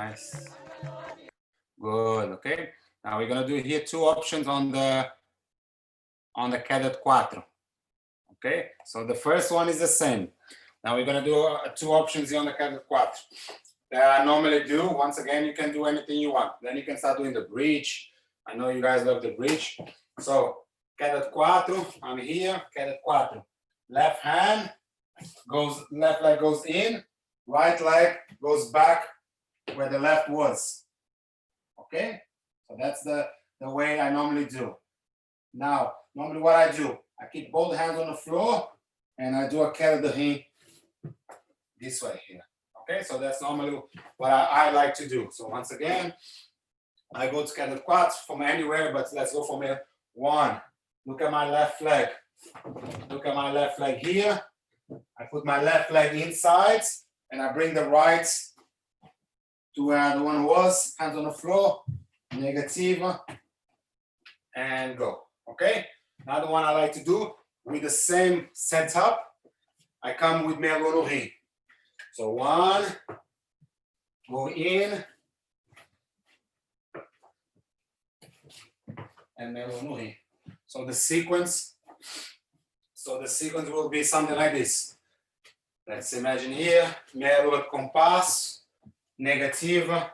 Nice. Good. Okay. Now we're gonna do here 2 options on the Queda 4. Okay. So the first one is the same. Now we're gonna do 2 options here on the Queda 4. That I normally do. Once again, you can do anything you want. Then you can start doing the bridge. I know you guys love the bridge. So Queda 4. I'm here. Queda 4. Left hand goes, left leg goes in. Right leg goes back where the left was. Okay, so that's the way I normally do. Now, normally what I do, I keep both hands on the floor and I do a queda de rins this way here. Okay, so that's normally what I like to do. So once again, I go to queda 4 from anywhere, but let's go from here. 1, look at my left leg. Look at my left leg here. I put my left leg inside and I bring the right to where the one was, hands on the floor, negative, and go. Okay? Another one I like to do with the same setup, I come with melhores. So 1, go in, and melhores. So the sequence will be something like this. Let's imagine here, melhor compass, negativa.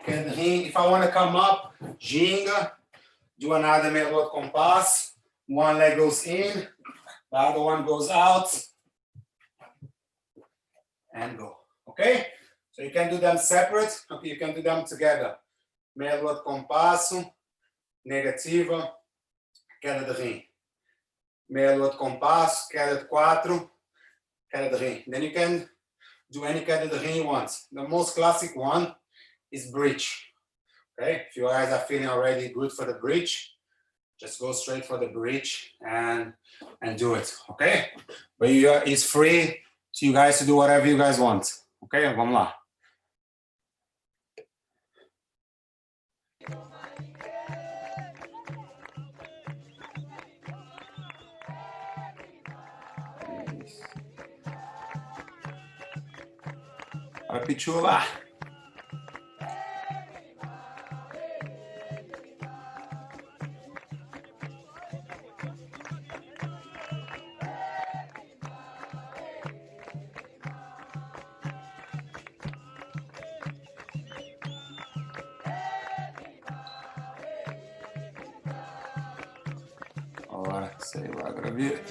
If I want to come up, ginga, do another melhor compass. One leg goes in, the other one goes out, and go. Okay? So you can do them separate, okay, you can do them together. Melhor compasso, negativa, queda de rins. Melhor compasso, queda de 4, queda de rins. Then you can do any queda de rins you want. The most classic one is bridge. Okay, if you guys are feeling already good for the bridge, just go straight for the bridge and do it. Okay, but it's free to you guys to do whatever you guys want. Okay, vamos lá. Vai, Pichula. Agora, sei lá, gravei.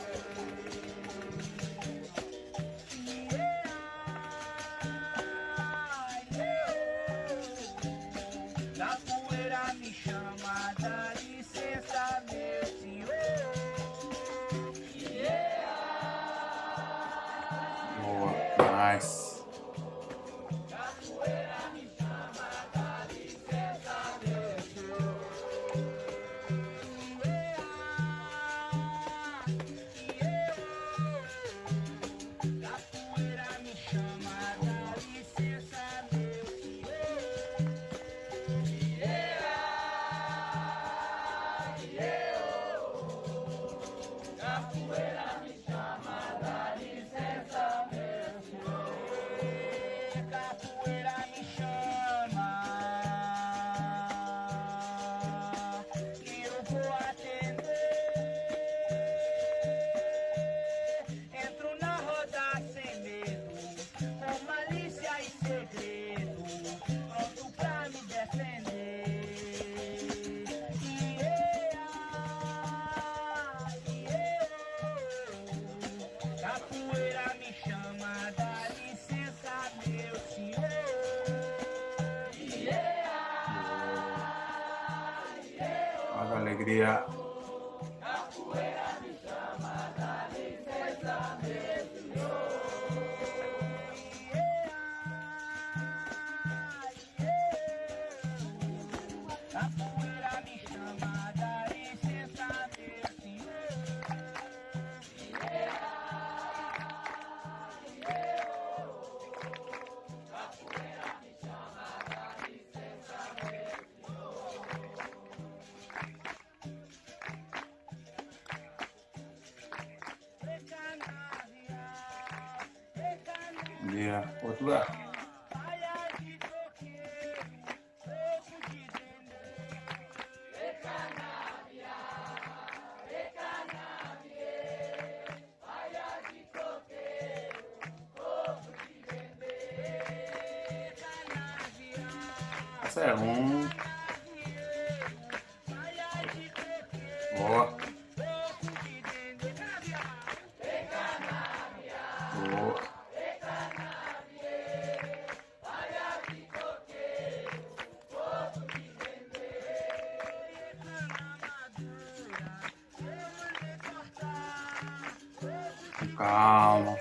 Nice. Alegria. Yeah, outro lugar. É Boa. Boa. Calma.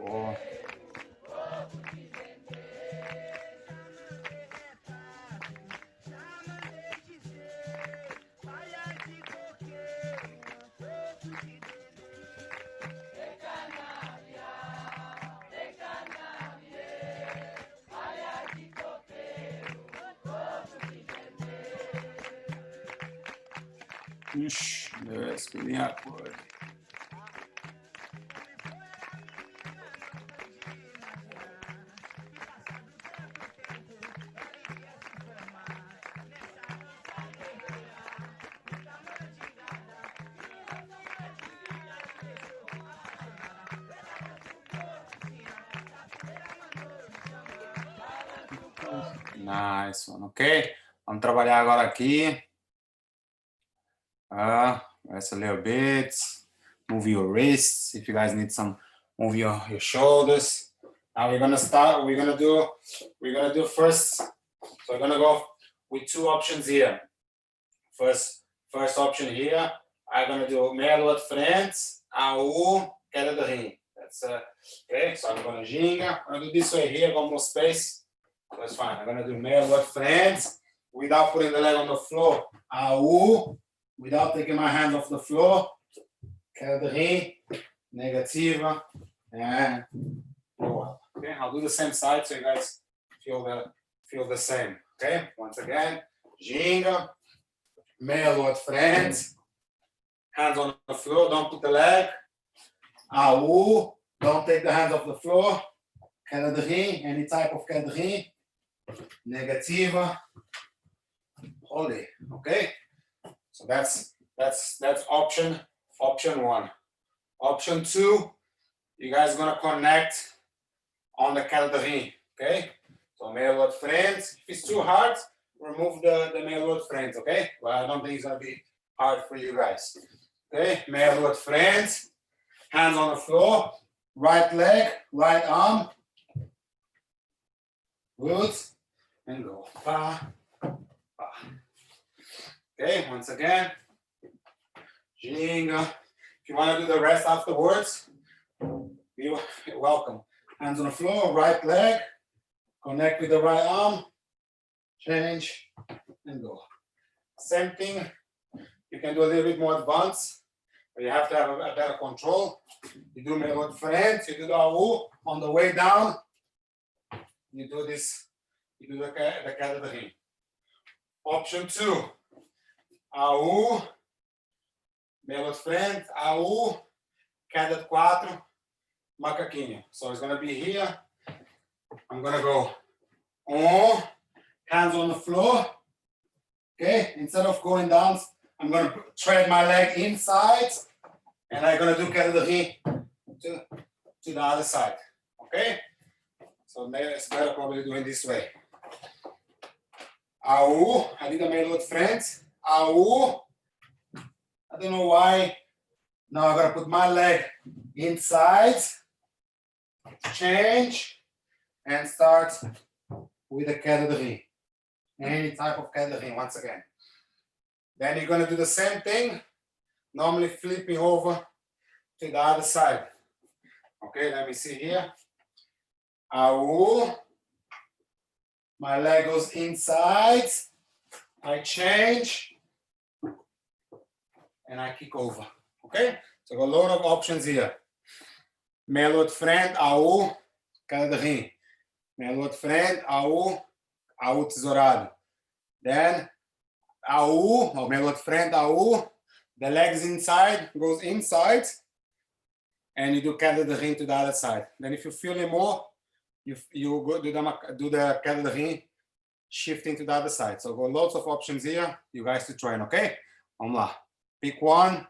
Boa. Ixi, Deus, que linha cor. Nice one, ok? Vamos trabalhar agora aqui. Rest a little bit. Move your wrists. If you guys need some, move your shoulders. Now we're gonna start. We're gonna do first. So we're gonna go with two options here. First option here. I'm gonna do meia-lua de frente, AU, queda de rim. That's okay. So I'm gonna ginga. I'm gonna do this way here. One more space. That's fine. I'm gonna do meia-lua de frente without putting the leg on the floor. AU. Without taking my hands off the floor, queda de rim, negativa, and roll. Okay, I'll do the same side so you guys feel the same. Okay, once again, ginga, meia-lua de frente, hands on the floor, don't put the leg. AU, don't take the hands off the floor. Queda de rim, any type of queda de rim, negativa, hold it. Okay. So that's option one. Option two, you guys are gonna connect on the queda de rim, okay? So meia-lua de frente. If it's too hard, remove the meia-lua de frente, okay? Well, I don't think it's gonna be hard for you guys. Okay, meia-lua de frente, hands on the floor, right leg, right arm. Good, and go. Pa, pa. Okay, once again, ginga. If you want to do the rest afterwards, you're welcome. Hands on the floor, right leg, connect with the right arm, change, and go. Same thing, you can do a little bit more advanced, but you have to have a better control. You do meia-lua de frente, you do the AU, on the way down, you do this, you do the queda de rim. Option two. AU, meia-lua de frente, AU, queda de 4, macaquinho. So it's gonna be here. I'm gonna go on, hands on the floor. Okay, instead of going down, I'm gonna tread my leg inside, and I'm gonna do queda de rim to the other side. Okay, so it's better probably doing this way. AU, I did a meia-lua de frente. AU, I don't know why. Now I'm gonna put my leg inside, change, and start with a queda de rim. Any type of queda de rim, once again. Then you're gonna do the same thing, normally flipping over to the other side. Okay, let me see here. AU, my leg goes inside, I change, and I kick over. Okay? So a lot of options here. Meia-lua de frente, AU, queda de rim. Meia-lua de frente, AU, AU tesourado. Then AU, or melhor de frente, AU. The legs inside, goes inside. And you do queda de rim to the other side. Then if you feel it more, you go do the queda de rim, shifting to the other side. So go lots of options here, you guys to train, okay? Vamos lá. Pick one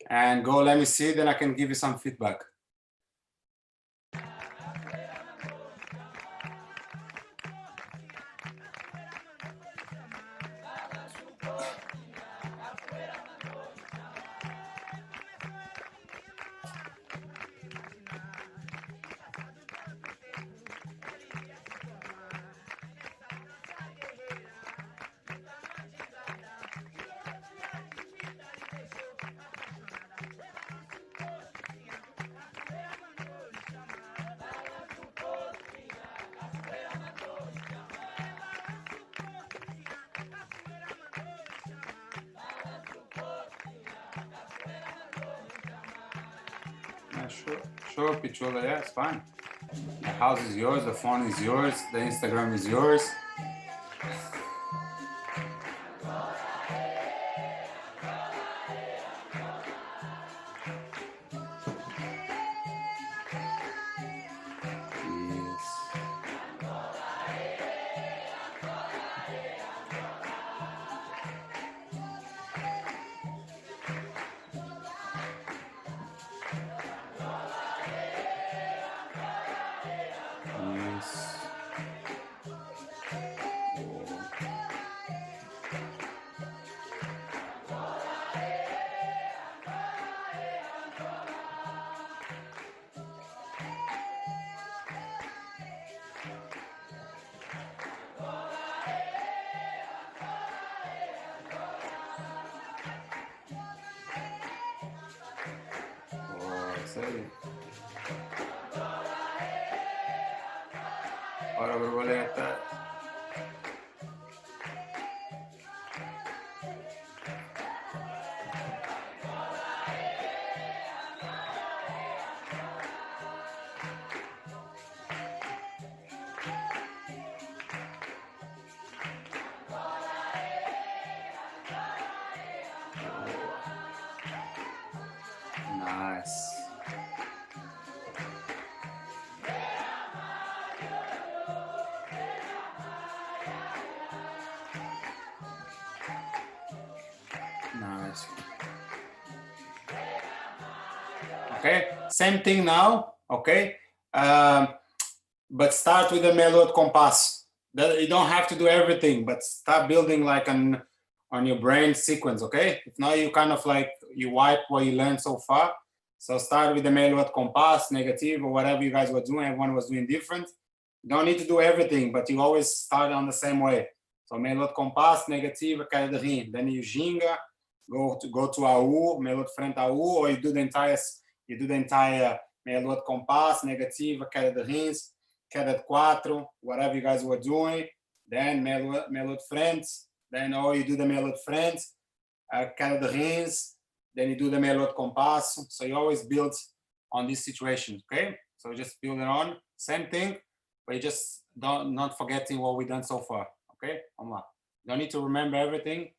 and go, let me see, then I can give you some feedback. Sure, Pichula, yeah, it's fine. The house is yours, the phone is yours, the Instagram is yours. Ora borboleta. Nice. Nice. Okay, same thing now, okay? But start with the melodic compass. You don't have to do everything, but start building like on your brain sequence, okay? If not, you kind of like, you wipe what you learned so far. So start with the melodic compass, negative, or whatever you guys were doing. Everyone was doing different. You don't need to do everything, but you always start on the same way. So melodic compass, negative, queda de rim. Then you ginga, go to AU, melodic frente AU, or you do the entire melodic compass, negative, queda de rins, queda de quatro, whatever you guys were doing. Then melodic frente. Then you do the melodic frente, queda de rins. Then you do the melodic compass. So you always build on this situation, okay? So just build it on, same thing, but you just not forgetting what we've done so far, okay? Vamos lá. Don't need to remember everything.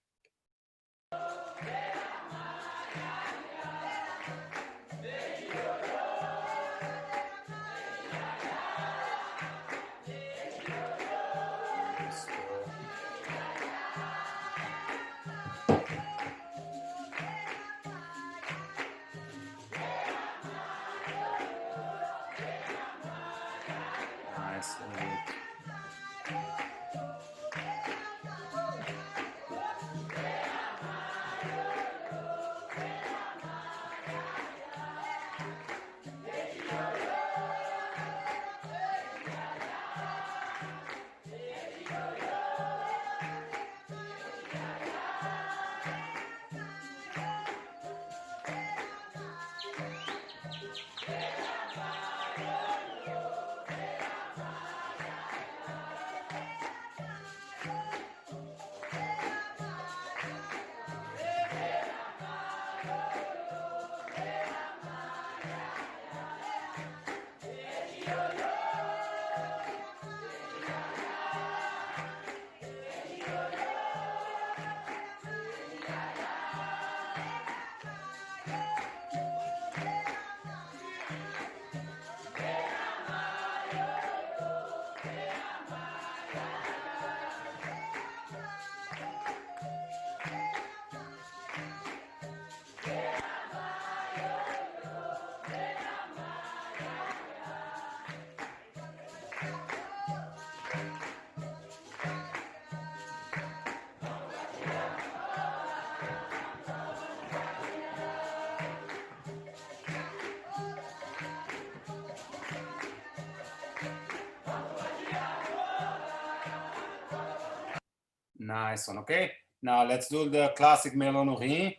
Nice one, okay? Now let's do the classic melon no rim.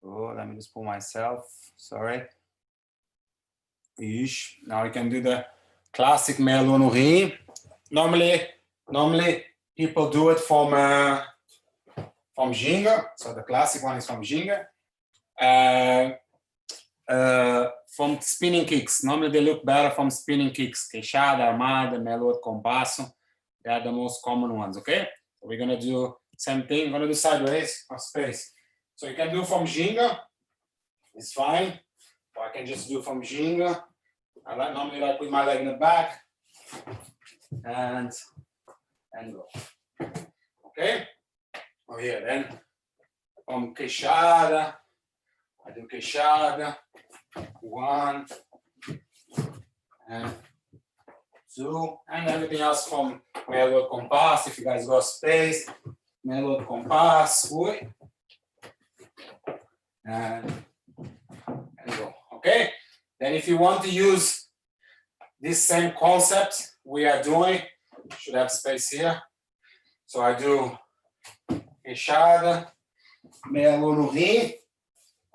Oh, let me just pull myself, sorry. Ish. Now we can do the classic melon no rim. Normally people do it from ginga. So the classic one is from ginga. From spinning kicks. Normally they look better from spinning kicks. Queixada, armada, melode, compasso. They are the most common ones, okay? So we're gonna do same thing. We're gonna do sideways or space. So you can do from ginga. It's fine. Or I can just do from ginga. I normally like with my leg in the back and go. Okay? Oh yeah, then from queixada, I do queixada, 1 and 2, and everything else from melode compass. If you guys got space, melode compass, and go. Okay? Then if you want to use this same concept we are doing, should have space here. So I do queixada, melode no rim.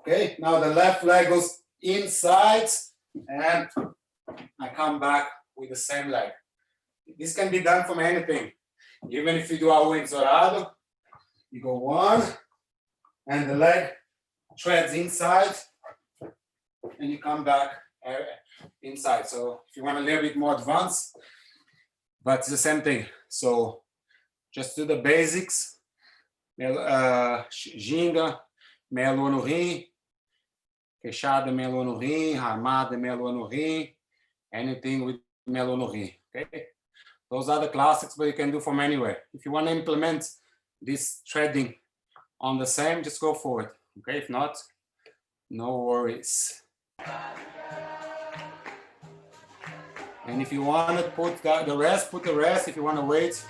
Okay, now the left leg goes inside and I come back with the same leg. This can be done from anything. Even if you do a dourado, you go 1 and the leg treads inside and you come back inside. So if you want a little bit more advanced, but it's the same thing. So just do the basics. Ginga, melode no rim, queixada, melode no rim, armada, melode no rim, anything with melode no rim, okay? Those are the classics, but you can do from anywhere. If you want to implement this threading on the same, just go for it, okay? If not, no worries. And if you want to put the rest, put the rest. If you want to wait.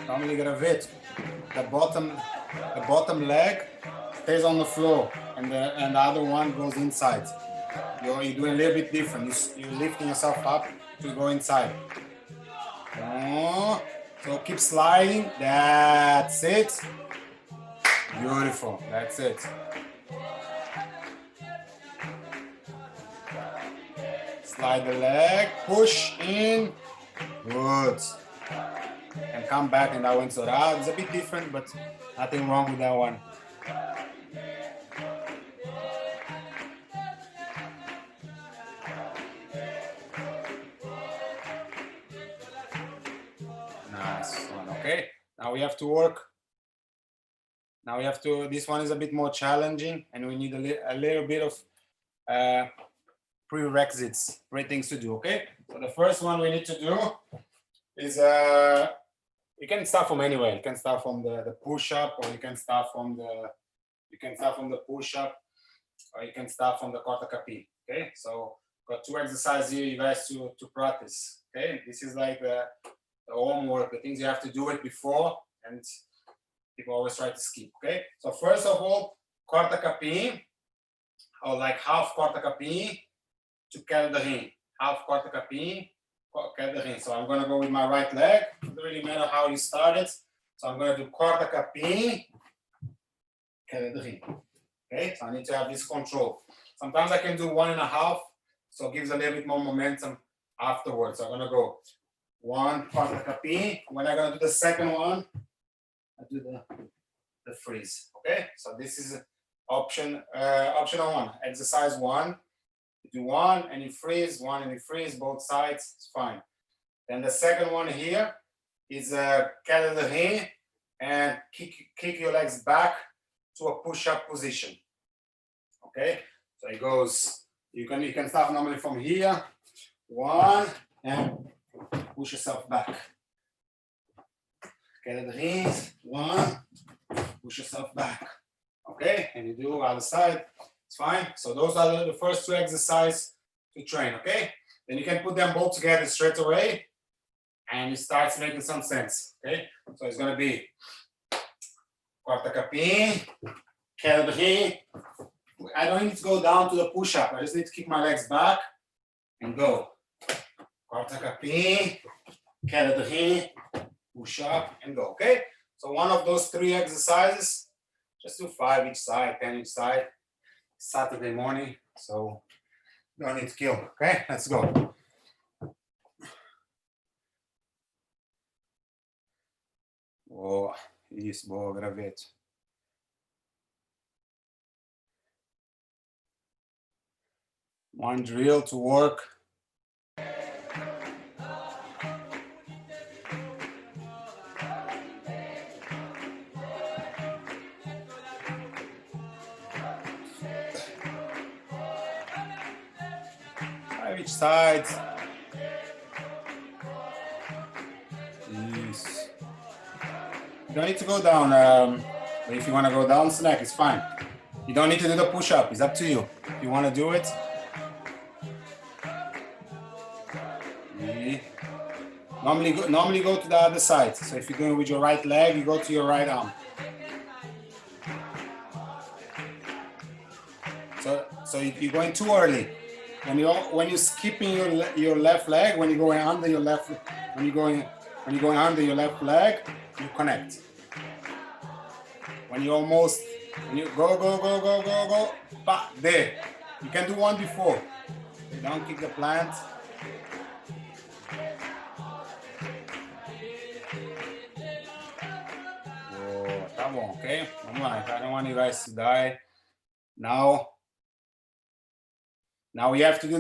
Normally gonna fit the bottom leg stays on the floor and the other one goes inside. You're doing a little bit different. You're lifting yourself up to go inside. Oh, so keep sliding. That's it. Beautiful. That's it. Slide the leg, push in. Good. and come back, and I went to Roda. It's a bit different, but nothing wrong with that one. Nice one, okay. Now we have to work. Now we have to, this one is a bit more challenging, and we need a little bit of prerequisites, things to do, okay? So the first one we need to do is, you can start from anywhere. You can start from the push-up, or you can start from the push-up, or you can start from the corta capi, okay? So got two exercises here you guys to practice, okay? This is like the homework, the things you have to do it before, and people always try to skip, okay? So first of all, corta capi, or like half corta capi to queda de rim, half corta capi, queda de rim. So I'm gonna go with my right leg. It doesn't really matter how you start it. So I'm gonna do corta capi, queda de rim. Okay, so I need to have this control. Sometimes I can do 1.5, so it gives a little bit more momentum afterwards. So I'm gonna go 1 corta capi. When I'm gonna do the second one, I do the freeze. Okay, so this is optional one. Exercise 1. You do 1 and you freeze, 1 and you freeze, both sides. It's fine. Then the second one here is queda de rim, and kick your legs back to a push-up position. Okay, so it goes. You can start normally from here. 1 and push yourself back. Queda de rim. 1. Push yourself back. Okay, and you do other side. It's fine. So those are the first 2 exercises to train. Okay, then you can put them both together straight away, and it starts making some sense. Okay, so it's gonna be corta capi, queda de rim. I don't need to go down to the push-up. I just need to kick my legs back and go. Corta capi, queda de rim, push up and go. Okay, so one of those 3 exercises. Just do 5 each side, 10 each side. Saturday morning, so don't need to kill. Okay, let's go. Oh, isso, boa, gravete. One drill to work. Each side. Yes. You don't need to go down. But if you want to go down, snack, it's fine. You don't need to do the push-up. It's up to you. If you want to do it. Normally go to the other side. So if you're going with your right leg, you go to your right arm. So you're going too early. When you're skipping your left leg, when you're going under your left, when you're going under your left leg, you connect. When you go, back there. You can do one before. You don't kick the plant. Oh, tá bom, okay? Vamos lá. I don't want you guys to die. Now we have to do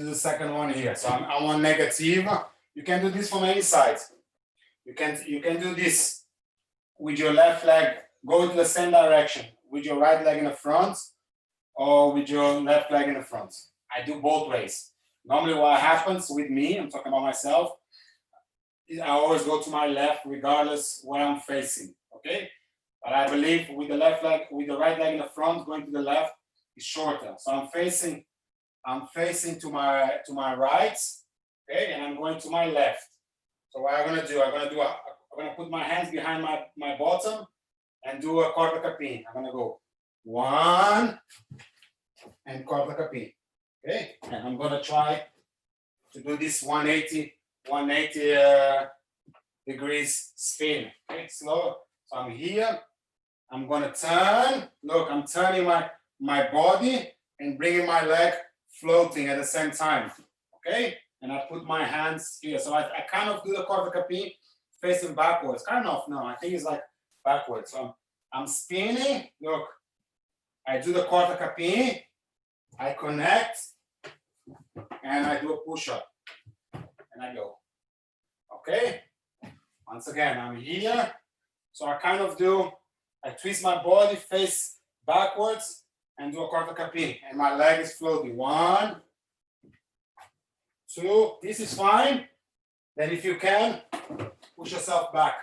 the second one here. So I'm on negative. You can do this from any side. You can do this with your left leg, go to the same direction with your right leg in the front, or with your left leg in the front. I do both ways. Normally what happens with me, I'm talking about myself, is I always go to my left regardless where I'm facing. Okay? But I believe with the left leg, with the right leg in the front, going to the left is shorter. So I'm facing to my right, okay, and I'm going to my left. So what I'm gonna do, I'm gonna put my hands behind my bottom and do a corta capi. I'm gonna go 1 and corta capi. Okay, and I'm gonna try to do this 180 degrees spin. Okay, slow. So I'm here. I'm gonna turn. Look, I'm turning my body and bringing my leg floating at the same time. Okay, and I put my hands here. So I kind of do the corda capim facing backwards. Kind of, no, I think it's like backwards. So I'm spinning, look, I do the corda capim, I connect, and I do a push-up, and I go. Okay? Once again, I'm here. So I kind of do, I twist my body, face backwards, and do a corda capim, and my leg is floating. 1, 2, this is fine. Then if you can, push yourself back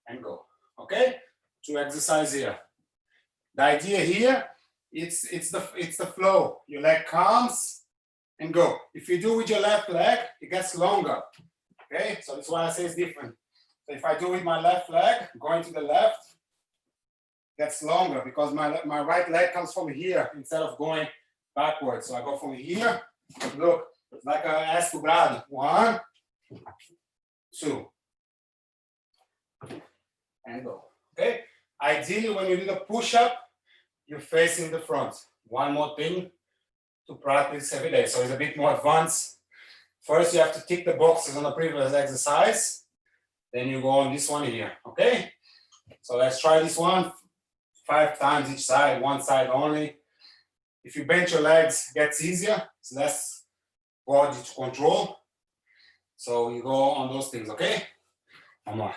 and go. Okay? 2 exercise here. The idea here, it's the flow. Your leg comes and go. If you do with your left leg, it gets longer. Okay? So that's why I say it's different. So if I do with my left leg, going to the left, gets longer because my right leg comes from here instead of going backwards. So I go from here. Look, it's like a S quadrado. 1, 2. And go. Okay? Ideally, when you do the push-up, you're facing the front. One more thing to practice every day. So it's a bit more advanced. First, you have to tick the boxes on the previous exercise. Then you go on this one here. Okay? So let's try this one. 5 times each side, one side only. If you bend your legs, it gets easier. It's less body to control. So you go on those things, okay? One more.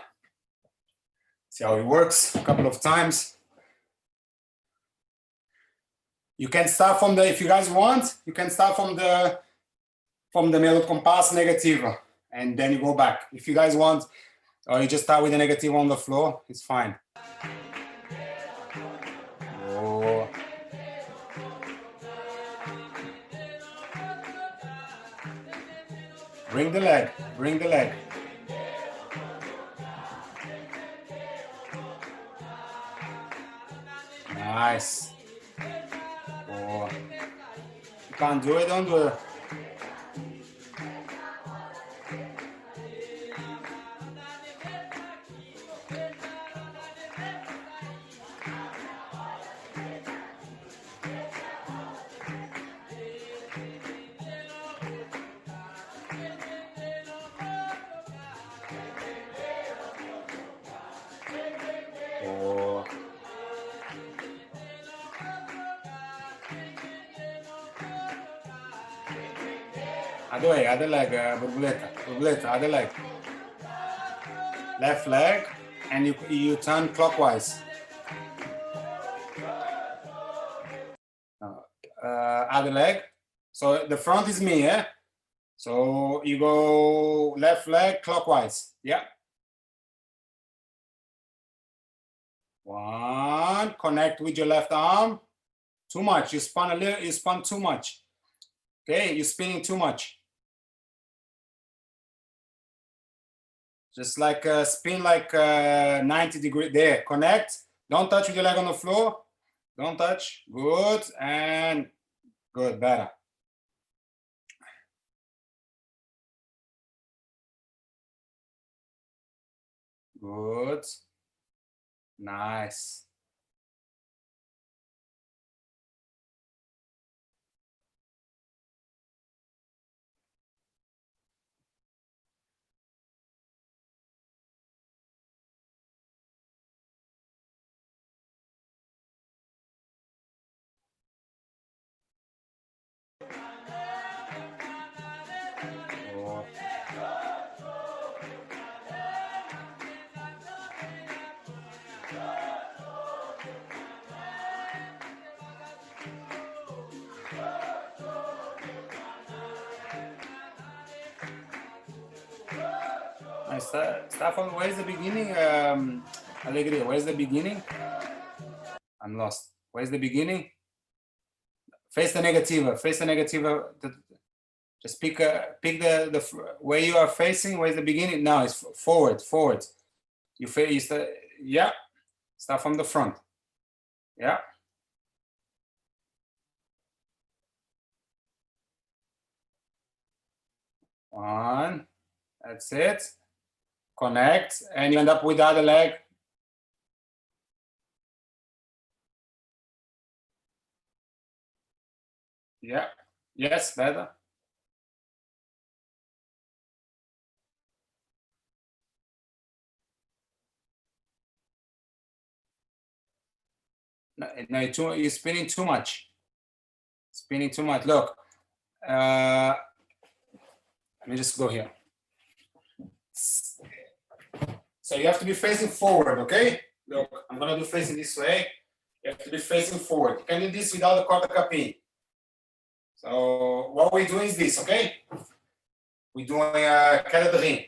See how it works a couple of times. You can start from the, if you guys want, you can start from the meio compasso negativa, and then you go back. If you guys want, or you just start with the negative on the floor, it's fine. Oh. Bring the leg, bring the leg. Nice. Oh. You can't do it, don't do it. Oh. Other way, other leg, borboleta, other leg. Left leg, and you turn clockwise. Other leg. So the front is me, yeah? So you go left leg clockwise, yeah? 1, connect with your left arm. Too much, you spun a little, you spun too much. Okay, you're spinning too much. Just like spin like 90 degrees there, connect. Don't touch with your leg on the floor. Don't touch, good, and good, better. Good, nice. Oh. Start from where's the beginning? Alegria, where's the beginning? I'm lost. Where's the beginning? Face the negativa. Face the negativa. Just pick the where you are facing. Where's the beginning? No, it's forward. Forward. You face the, yeah. Start from the front. Yeah. One. That's it. Connect, and you end up with the other leg. Yeah. Yes, better. No, you're spinning too much. Spinning too much. Look, let me just go here. So you have to be facing forward, okay? Look, I'm gonna do facing this way. You have to be facing forward. You can do this without the corta capim. So what we're doing is this, okay? We're doing a queda de rim.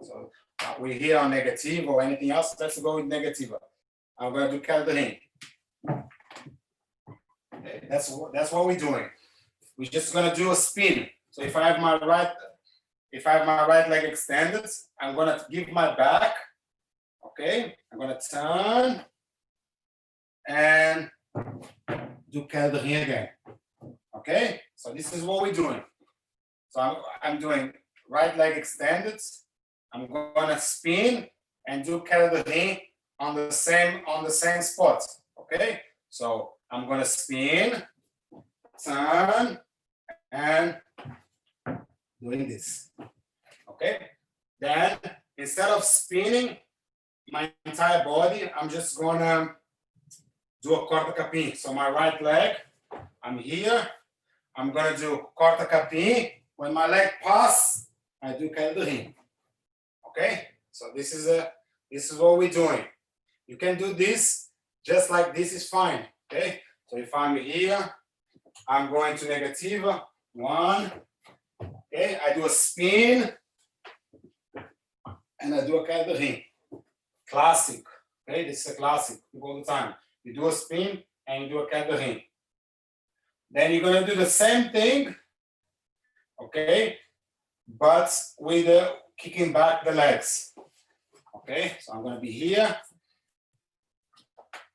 So we're here on negative or anything else. Let's go with negative. I'm gonna do queda de rim. Okay, that's what we're doing. We're just gonna do a spin. So if I have my right leg extended, I'm gonna give my back. Okay, I'm gonna turn and do queda de rim again. Okay, so this is what we're doing. So I'm doing right leg extended. I'm gonna spin and do queda de rim on the same spot. Okay, so I'm gonna spin, turn, and doing this. Okay, then instead of spinning my entire body, I'm just gonna do a corta capim. So my right leg, I'm here. I'm gonna do corta capim. When my leg pass, I do queda de rim. Okay, so this is what we're doing. You can do this just like this is fine. Okay, so if I'm here, I'm going to negative 1. Okay, I do a spin and I do a queda de rim. Classic. Okay, this is a classic all the time. You do a spin and you do a queda de rim. Then you're gonna do the same thing, okay, but with kicking back the legs. Okay, so I'm gonna be here.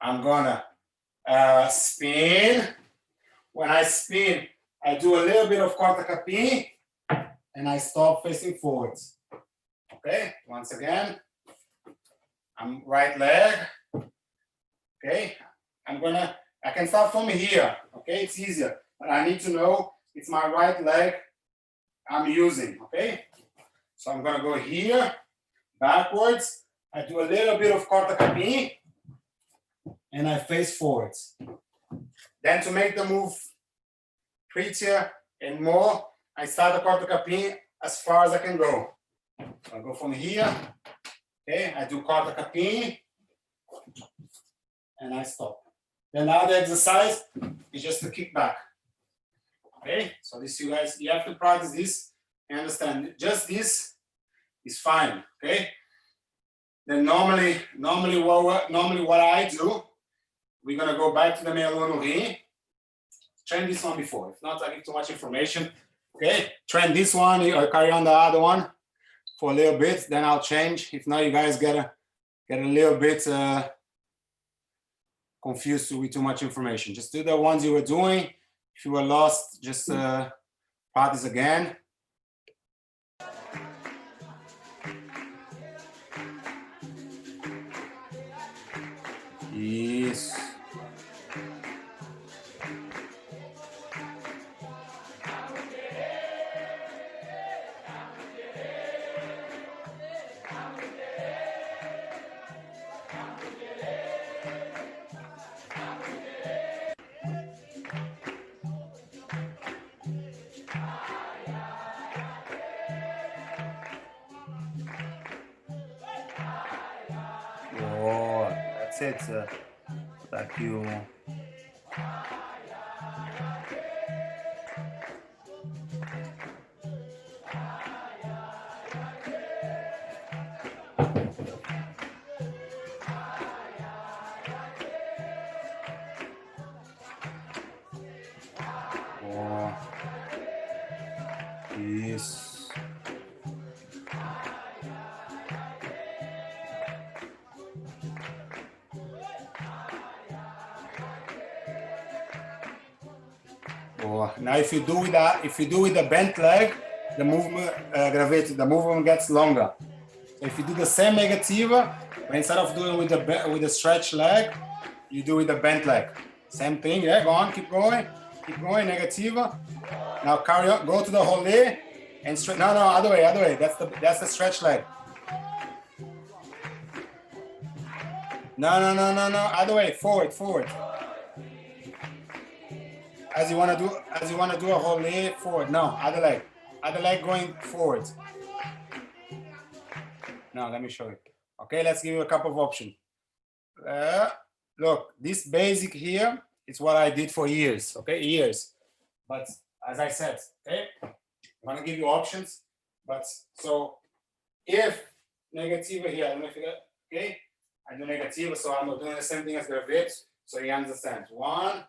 I'm gonna spin. When I spin, I do a little bit of corta capim and I stop facing forwards. Okay, once again, I'm right leg. Okay, I can start from here. Okay, it's easier, but I need to know it's my right leg I'm using. Okay, so I'm gonna go here, backwards. I do a little bit of corta capim and I face forwards. Then to make the move prettier and more, I start the corta capim as far as I can go. So I go from here. Okay, I do corta capim and I stop. Then now the exercise is just to kick back. Okay, so this you have to practice this and understand. Just this is fine. Okay. Then normally what I do, we're gonna go back to the meio rim. Train this one before. If not, I give too much information. Okay, train this one or carry on the other one for a little bit. Then I'll change. If not, you guys get a little bit confused with too much information. Just do the ones you were doing. If you were lost, just practice again. Yes. Oh, that's it. Thank you. Oh, yes. Now, if you do with the bent leg, the movement gets longer. So if you do the same negativa, but instead of doing with the stretch leg, you do with the bent leg. Same thing. Yeah, go on, keep going, negativa. Now carry on, go to the holé and straight. No, other way. That's the stretch leg. No, other way, forward. as you want to do a rolê forward. No, other leg going forward. Now let me show you. Okay, let's give you a couple of options. Look, this basic here is what I did for years. Okay, years. But as I said, okay, I'm gonna give you options. But so if negativa here, I don't know if you got, okay, I do negativa, so I'm doing the same thing as gravet, so you understand. 1,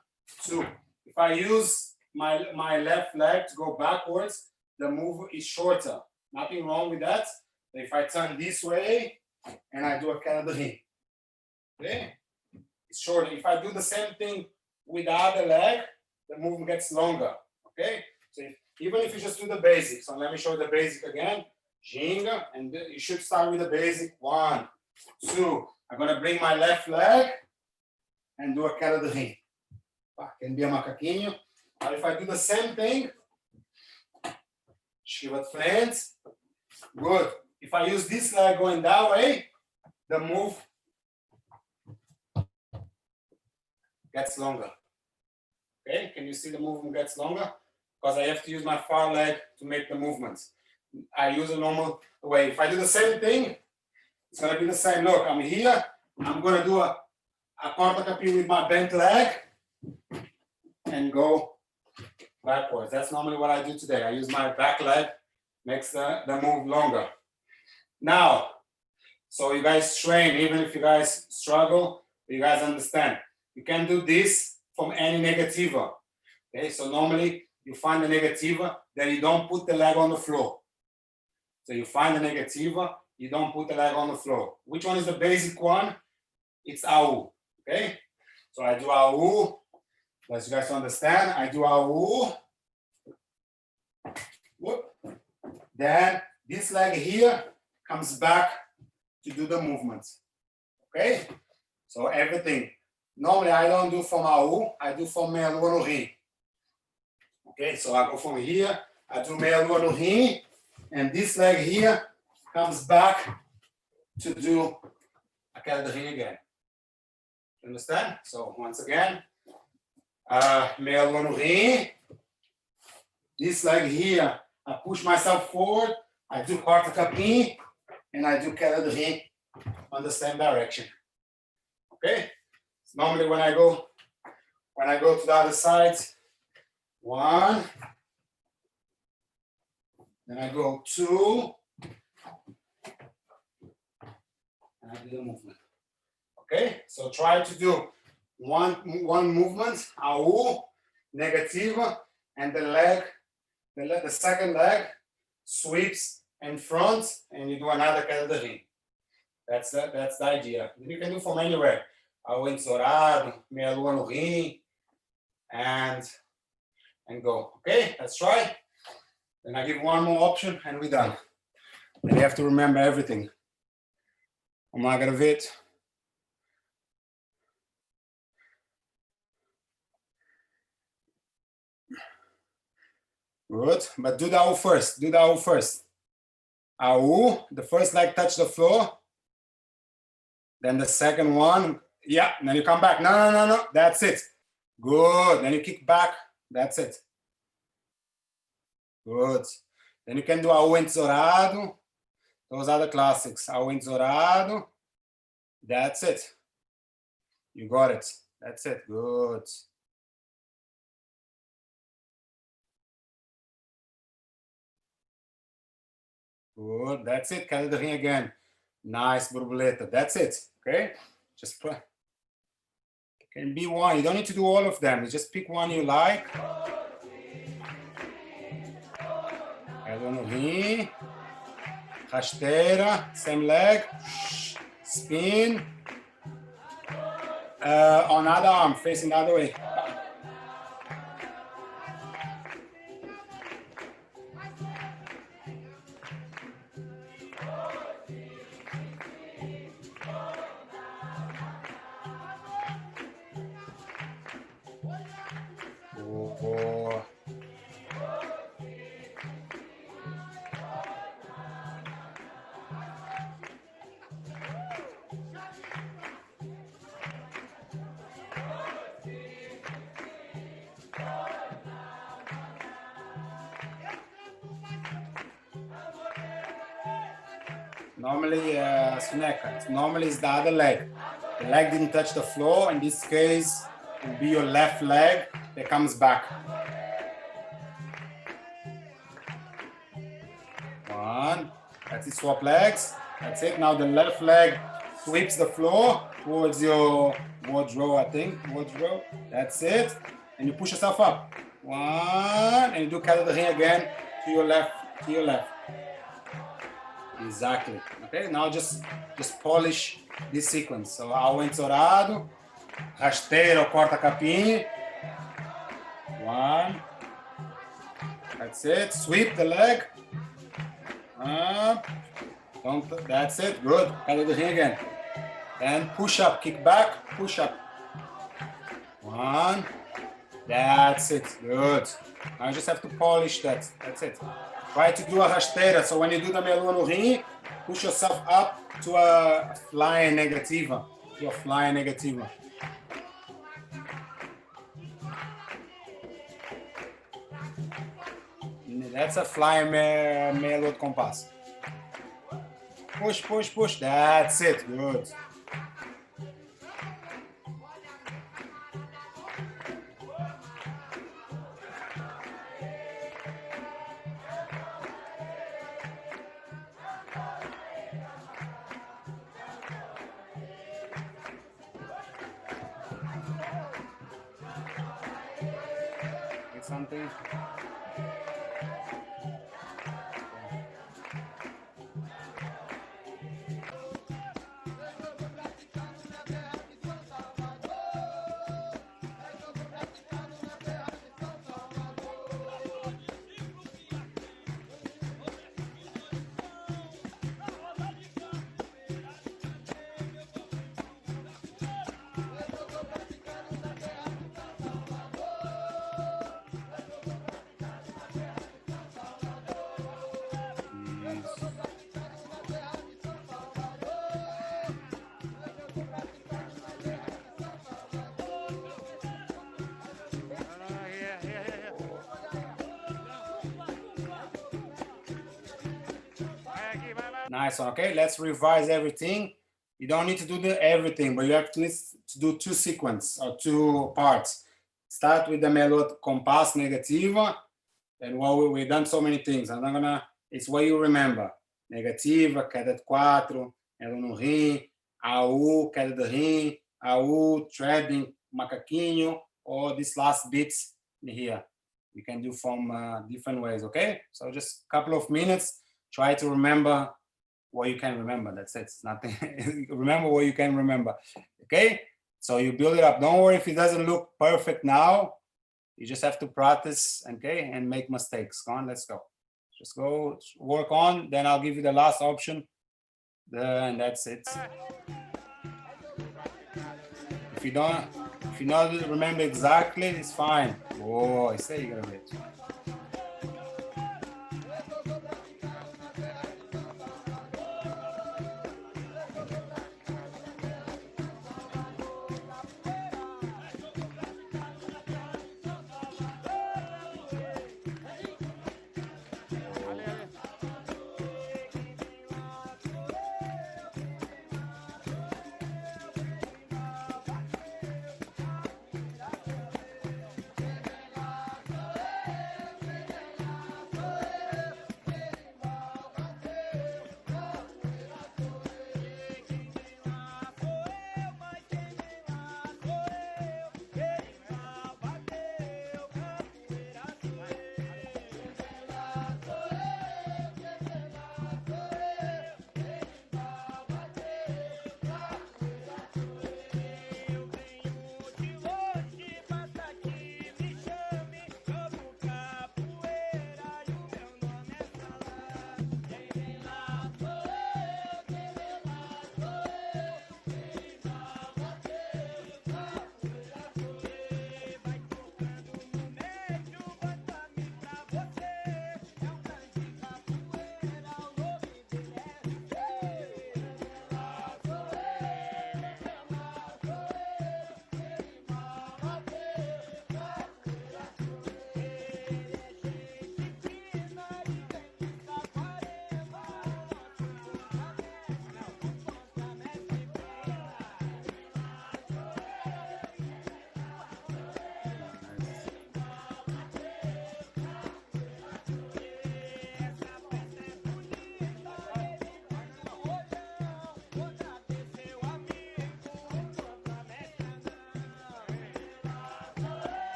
2. If I use my left leg to go backwards, the move is shorter. Nothing wrong with that. If I turn this way and I do a queda de rins, okay, it's shorter. If I do the same thing with the other leg, the movement gets longer. Okay, so even if you just do the basic, so let me show you the basic again. Ginga, and you should start with the basic. 1, 2. I'm gonna bring my left leg and do a queda de rins. Can be a macaquinho. Now if I do the same thing, esquiva de frente. Good. If I use this leg going that way, the move gets longer. Okay, can you see the movement gets longer? Because I have to use my far leg to make the movements. I use a normal way. If I do the same thing, it's going to be the same. Look, I'm here. I'm going to do a porta capi with my bent leg and go backwards. That's normally what I do today. I use my back leg, makes the move longer. Now, so you guys train, even if you guys struggle, you guys understand. You can do this from any negativa. Okay, so normally you find the negativa, then you don't put the leg on the floor. So you find the negativa, you don't put the leg on the floor. Which one is the basic one? It's AU. Okay, so I do AU. As you guys understand, I do AU. Whoop. Then this leg here comes back to do the movement. Okay, so everything. Normally I don't do from AU, I do from meia lua no rim. Okay, so I go from here, I do meia lua no rim, and this leg here comes back to do a queda de rins again. You understand? So once again, meia lua no rim. This leg here, I push myself forward, I do quarta capim, and I do queda de rins on the same direction. Okay? Normally when I go to the other side, 1, then I go 2, and I do the movement. Okay, so try to do one movement, AU, negativa, and the second leg sweeps in front, and you do another queda de rins. That's the idea. You can do from anywhere. AU entesourado, meia lua no rim, and go. Okay, let's try. Then I give one more option and we're done. And you have to remember everything. Vamos lá, gravet. Good, but do the AU first. Do the AU first. AU, the first leg touch the floor. Then the second one, yeah, and then you come back. No, that's it. Good, then you kick back. That's it. Good. Then you can do AU entesourado. Those are the classics. AU entesourado. That's it. You got it. That's it. Good. Good. That's it. Queda de rins again. Nice borboleta. That's it. Okay. Just put. Can be one. You don't need to do all of them. You just pick one you like. Queda no rim. Rasteira. Same leg. Spin. On other arm, facing the other way. Normally, soneca. Normally, it's the other leg. The leg didn't touch the floor. In this case, it will be your left leg that comes back. One. That's it. Swap legs. That's it. Now the left leg sweeps the floor towards your wardrobe, I think. Wardrobe. That's it. And you push yourself up. One. And you do queda de rim again to your left. To your left. Exactly. Okay. Now just polish this sequence. So ao entorado, rasteira ou corta capinha. One. That's it. Sweep the leg. That's it. Good. Queda de rim again. And push up. Kick back. Push up. One. That's it. Good. Now you just have to polish that. That's it. Try to do a rasteira. So when you do the melua no rim, push yourself up to a flying negativa. To a flying negativa. That's a flying melua compass. Push, push, push. That's it. Good. Something. Nice one. Okay, let's revise everything. You don't need to do everything, but you have to do two sequences or two parts. Start with the melua compass negativa, and we've done so many things. I'm not gonna. It's what you remember. Negativa, queda de quatro, melua no rim, AU, queda de rim, AU, threading, macaquinho, or these last bits here. You can do from different ways. Okay, so just a couple of minutes. Try to remember what you can remember. That's it. It's nothing. Remember what you can remember. Okay. So you build it up. Don't worry if it doesn't look perfect now. You just have to practice, okay, and make mistakes. Come on, let's go. Just go work on. Then I'll give you the last option. And that's it. If you don't remember exactly, it's fine. Oh, I say you're gonna get.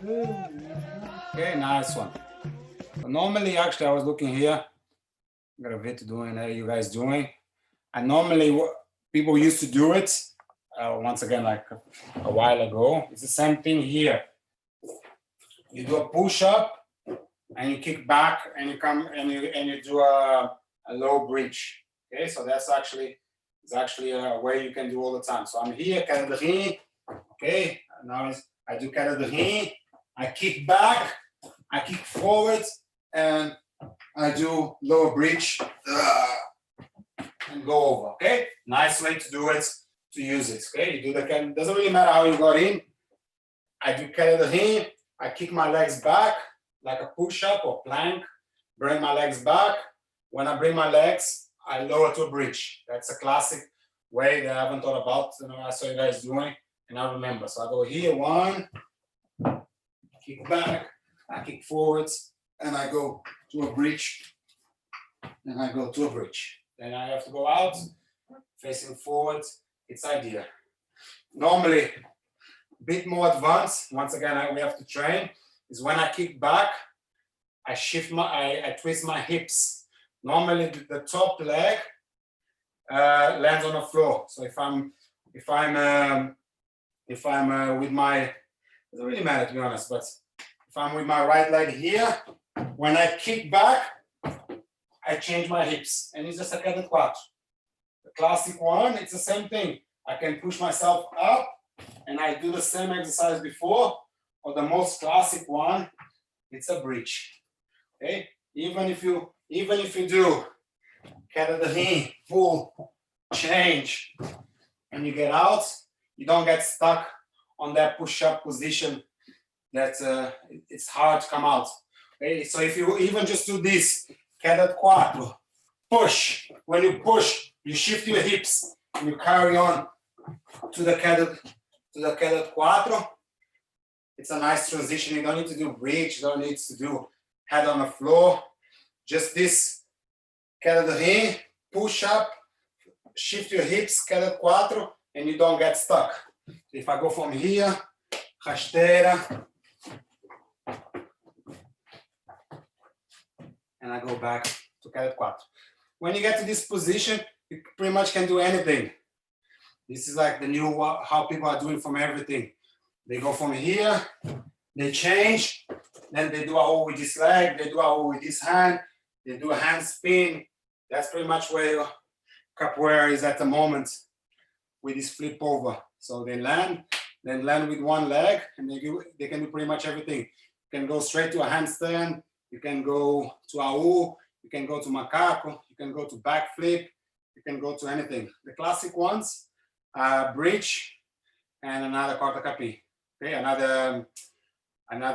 Okay, nice one. So normally, actually, I was looking here. Gravity doing, how you guys doing? And normally, people used to do it. Once again, like a while ago, it's the same thing here. You do a push-up, and you kick back, and you come and you do a low bridge. Okay, so that's actually a way you can do all the time. So I'm here, queda de rins. Okay, now I do queda de rins. I kick back, I kick forward, and I do lower bridge and go over. Okay, nice way to do it, to use it. Okay, you do the queda. Doesn't really matter how you got in. I do queda de rins. I kick my legs back like a push-up or plank. Bring my legs back. When I bring my legs, I lower to a bridge. That's a classic way that I haven't thought about. You know, I saw you guys doing, and I remember. So I go here, one, kick back, I kick forwards, and I go to a bridge, and I go to a bridge. Then I have to go out, facing forward. It's ideal. Normally, a bit more advanced. Once again, we have to train. Is when I kick back, I twist my hips. Normally, the top leg lands on the floor. So if I'm with my, it doesn't really matter to be honest, but if I'm with my right leg here, when I kick back, I change my hips, and it's just a queda quatro. The classic one, it's the same thing. I can push myself up, and I do the same exercise before, or the most classic one, it's a bridge. Okay, even if you do queda de rins, full change, and you get out, you don't get stuck on that push-up position that it's hard to come out. Okay, so if you even just do this, queda quatro, push. When you push, you shift your hips and you carry on to the queda quatro. It's a nice transition. You don't need to do bridge. You don't need to do head on the floor. Just this queda de rins, push up, shift your hips, queda quatro, and you don't get stuck. If I go from here, rasteira, and I go back to queda quatro. When you get to this position, you pretty much can do anything. This is like the new how people are doing from everything. They go from here, they change, then they do a hold with this leg, they do a hold with this hand, they do a hand spin. That's pretty much where capoeira is at the moment with this flip over. So they land, then land with one leg, and they can do pretty much everything. You can go straight to a handstand, you can go to AU, you can go to macaco, you can go to backflip, you can go to anything. The classic ones, bridge, and another corta capi. Okay, another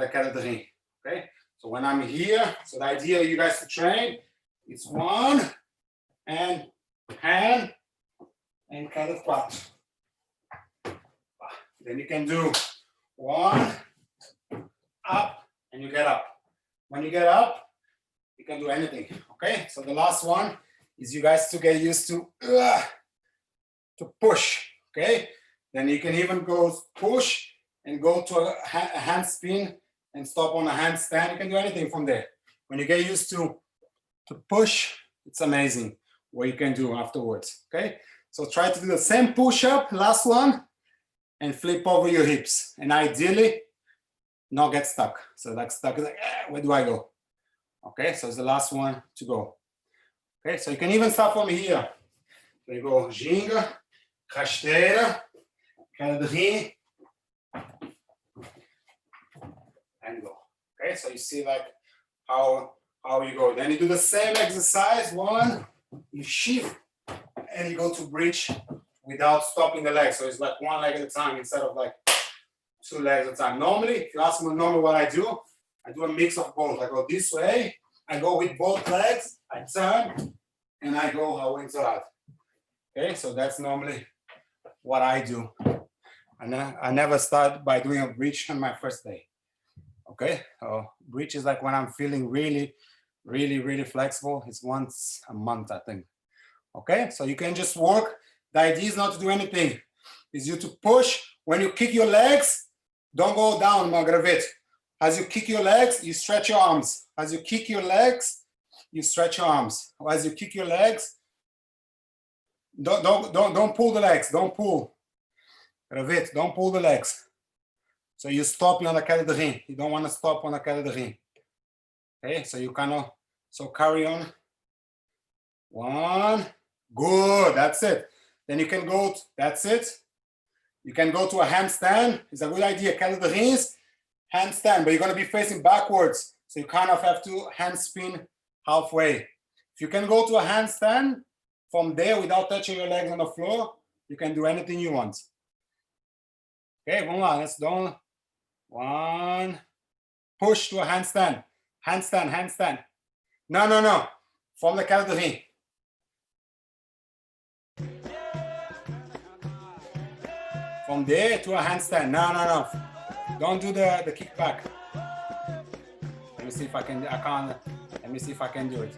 queda de rins. Okay, so when I'm here, so the idea you guys to train is one and hand and queda quatro. Then you can do one up and you get up. When you get up, you can do anything. Okay, so the last one is you guys to get used to push. Okay, then you can even go push and go to a hand spin and stop on a handstand. You can do anything from there. When you get used to push, it's amazing what you can do afterwards. Okay, so try to do the same push-up, last one, and flip over your hips. And ideally, not get stuck. So like stuck, like, where do I go? Okay, so it's the last one to go. Okay, so you can even start from here. So you go ginga, rasteira, queda de rins, and go. Okay, so you see like how you go. Then you do the same exercise. One, you shift, and you go to bridge without stopping the leg. So it's like one leg at a time instead of like two legs at a time. Normally, if you ask me normally what I do a mix of both. I go this way, I go with both legs, I turn, and I go away to that. Okay, so that's normally what I do. And I never start by doing a bridge on my first day. Okay, so bridge is like when I'm feeling really flexible. It's once a month, I think. Okay, so you can just work. The idea is not to do anything. It's you to push. When you kick your legs, don't go down, my gravity. As you kick your legs, you stretch your arms. As you kick your legs, you stretch your arms. As you kick your legs, don't pull the legs. Don't pull. Ravit, don't pull the legs. So you stop on the queda de rim. You don't want to stop on the queda de rim. Okay, so you kind of, so carry on. 1, good, that's it. Then you can go, that's it. You can go to a handstand. It's a good idea. Queda de rins, handstand, but you're going to be facing backwards. So you kind of have to hand spin halfway. If you can go to a handstand from there without touching your legs on the floor, you can do anything you want. Okay, vamos lá, let's do 1, push to a handstand. Handstand, handstand. No. From the queda de rim. From there to a handstand. No. Don't do the kick back. Let me see if I can, let me see if I can do it.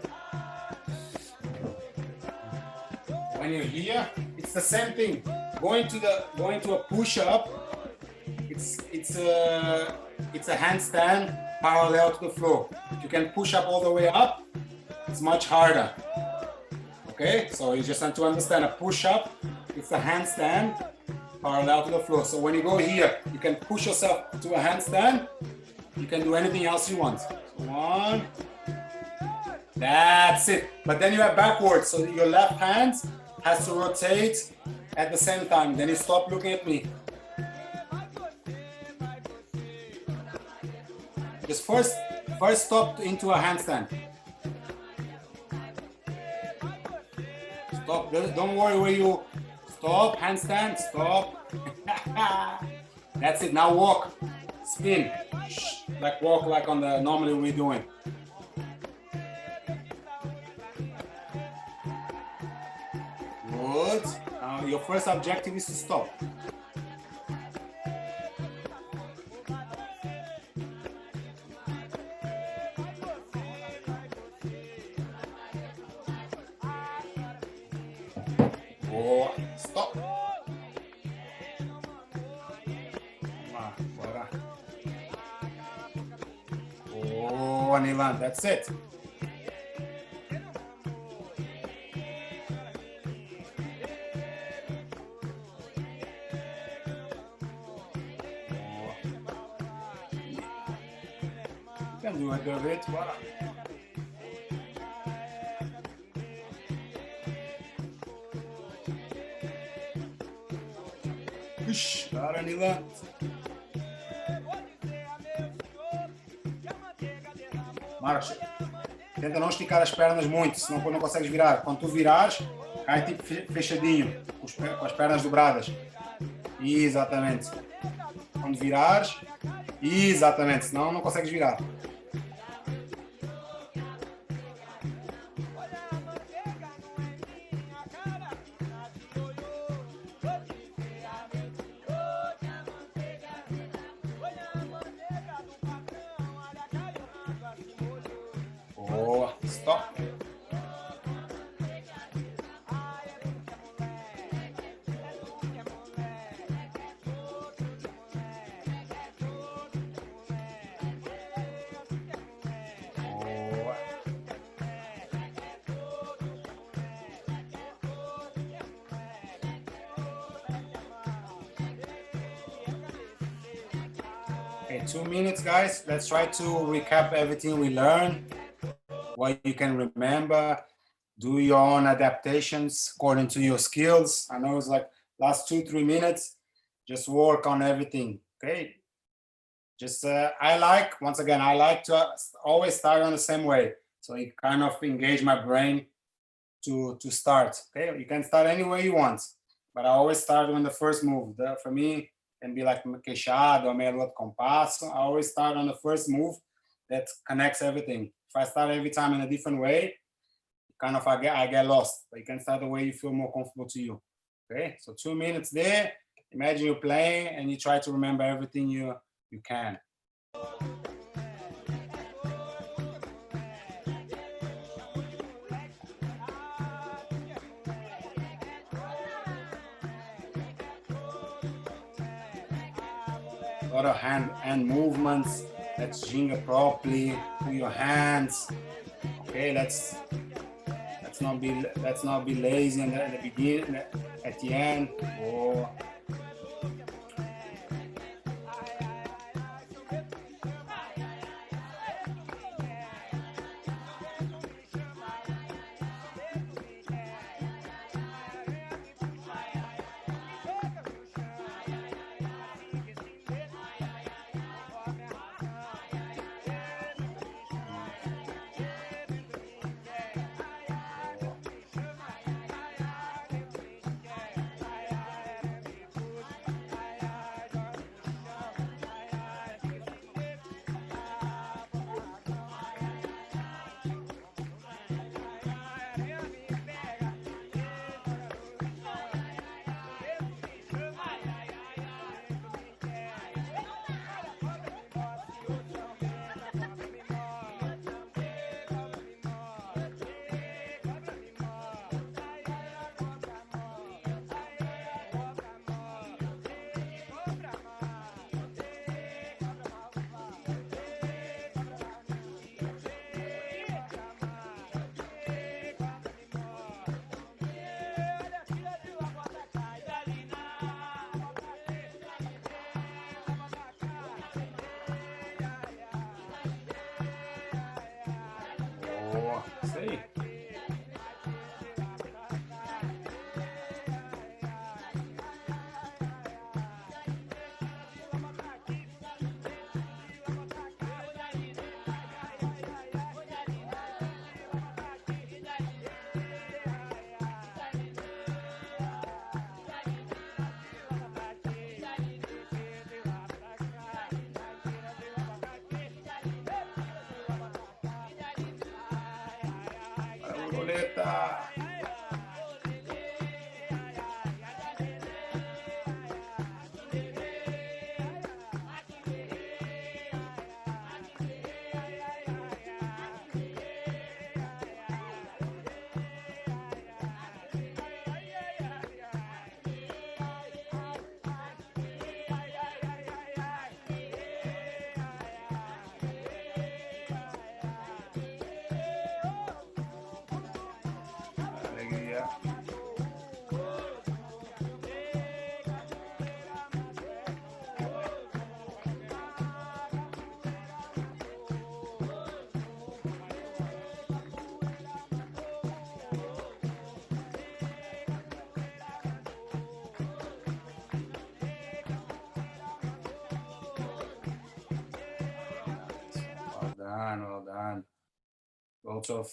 When you're here, it's the same thing. Going to a push-up, it's a handstand parallel to the floor. If you can push up all the way up, it's much harder. Okay, so you just have to understand a push-up, it's a handstand parallel to the floor. So when you go here, you can push yourself to a handstand. You can do anything else you want. So 1, that's it. But then you have backwards, so your left hand has to rotate at the same time. Then you stop looking at me. Just first stop into a handstand. Stop, don't worry where you stop, handstand, stop. That's it, now walk, spin, like walk like on the normally we're doing. Good, now your first objective is to stop. Stop. Oh, Anilan, that's it. You can do a bit. Wow. Claro, Anilan. Marcos, tenta não esticar as pernas muito, senão não consegues virar. Quando tu virares, cai tipo fechadinho, com as pernas dobradas. Exatamente. Quando virares, exatamente, senão não consegues virar. Boa, stop. Boa. Okay, 2 minutes, guys. Let's try to recap everything we learned. What you can remember, do your own adaptations according to your skills. I know it's like last 2-3 minutes, just work on everything, okay? Just, I like to always start on the same way. So it kind of engage my brain to start, okay? You can start any way you want, but I always start on the first move. For me, can be like queixado or meia lua de compasso. I always start on the first move that connects everything. If I start every time in a different way, kind of I get lost. But you can start the way you feel more comfortable to you. Okay, so 2 minutes there. Imagine you're playing and you try to remember everything you can. A lot of hand movements. Let's ginga properly. Put your hands. Okay, let's not be lazy at the beginning, at the end. Oh. Sei. Boleta. Well done, well done. Lots of